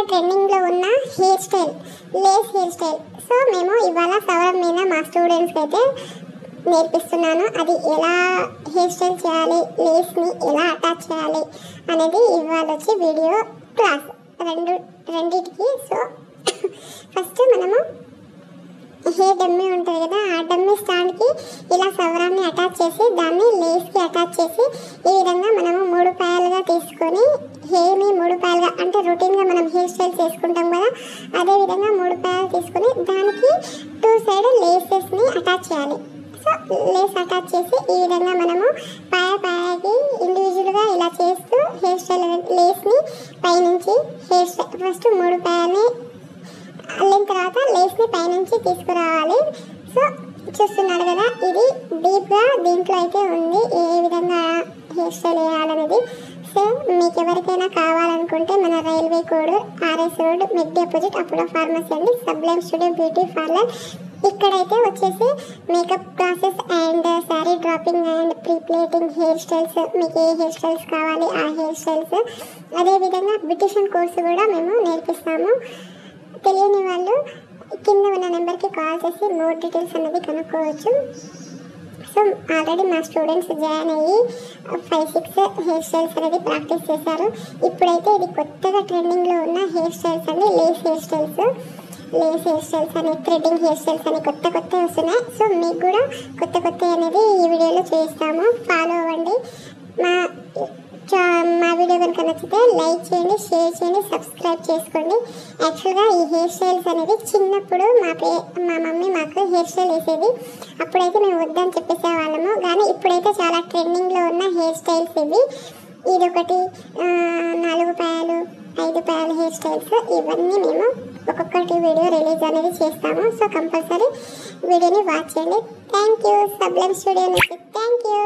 ట్రెండింగ్లో ఉన్న hair style, lace hair style. So మేము ఇవాళ సవరం మీద మా స్టూడెంట్స్కి అయితే నేర్పిస్తున్నాను. అది ఎలా హెయిర్ స్టైల్ చేయాలి, లేస్ని ఎలా అటాచ్ చేయాలి అనేది ఇవాళ వచ్చి వీడియో క్లాస్ రెండింటికి. సో ఫస్ట్ మనము హెయిర్ డమ్మీ ఉంటుంది కదా, ఆ డమ్మీ స్టాండ్కి ఇలా సవరాన్ని అటాచ్ చేసి దాన్ని లేస్కి అటాచ్ చేసి ఈ విధంగా మనము 3 పాయలుగా తీసుకొని హెయిర్ని 3 పాయలుగా, అంటే రొటీన్గా మనం హెయిర్ స్టైల్స్ వేసుకుంటాం కదా, అదేవిధంగా 3 పాయలు తీసుకొని దానికి 2 సైడ్ లేసెస్ని అటాచ్ చేయాలి. సో లేస్ అటాచ్ చేసి ఈ విధంగా మనము పాయకి ఇండివిజువల్గా ఇలా చేస్తూ హెయిర్ స్టైల్ లేస్ని పైనుంచి హెయిర్ స్టైల్ ఫస్ట్ 3 పాయల్ని అల్లిన తర్వాత లేస్ని పైనుంచి తీసుకురావాలి. సో చూస్తున్నారు కదా, ఇది డీప్గా దీంట్లో అయితే ఉంది ఏ విధంగా హెయిర్ స్టైల్ వేయాలనేది. సో మీకు ఎవరికైనా కావాలనుకుంటే మన రైల్వే కోడ్ RS రోడ్ మెగ్డి అపోజిట్ అపోలో ఫార్మసీ అండి, సబ్లైమ్ స్టూడియో బ్యూటీ పార్లర్. ఇక్కడైతే వచ్చేసి makeup classes and sari draping and pre pleating hair styles, మీకు ఏ హెయిర్ స్టైల్స్ కావాలి ఆ హెయిర్ స్టైల్స్, అదేవిధంగా బ్యూటిషియన్ కోర్సు కూడా మేము నేర్పిస్తాము. తెలియని వాళ్ళు కింద ఉన్న నెంబర్కి కాల్ చేసి మోర్ డీటెయిల్స్ అనేది కనుక్కోవచ్చు. సో ఆల్రెడీ మా స్టూడెంట్స్ జాయిన్ అయ్యి 5-6 హెయిర్ స్టైల్స్ అనేది ప్రాక్టీస్ చేశారు. ఇప్పుడైతే ఇది కొత్తగా ట్రెండింగ్లో ఉన్న హెయిర్ స్టైల్స్ అండి, లేస్ హెయిర్ స్టైల్స్ అని, థ్రెడ్డింగ్ హెయిర్ స్టైల్స్ అని కొత్త వస్తున్నాయి. సో మీకు కూడా కొత్త అనేది ఈ వీడియోలో చూపిస్తాము. ఫాలో అవ్వండి. మా వీడియో కనుక నచ్చితే లైక్ చేయండి, షేర్ చేయండి, సబ్స్క్రైబ్ చేసుకోండి. యాక్చువల్గా ఈ హెయిర్ స్టైల్స్ అనేది చిన్నప్పుడు మా మమ్మీ మాకు హెయిర్ స్టైల్ వేసేది. అప్పుడైతే మేము వద్దని చెప్పేసేవాళ్ళము, కానీ ఇప్పుడైతే చాలా ట్రెండింగ్లో ఉన్న హెయిర్ స్టైల్స్ ఇవి. ఇదొకటి 4 పాయలు 5 పాయల హెయిర్ స్టైల్స్, ఇవన్నీ మేము ఒక్కొక్కటి వీడియో రిలీజ్ అనేది చేస్తాము. సో కంపల్సరీ వీడియోని వాచ్ చేయండి. Thank you. సబ్లైమ్ స్టూడియో నుంచి థ్యాంక్ యూ.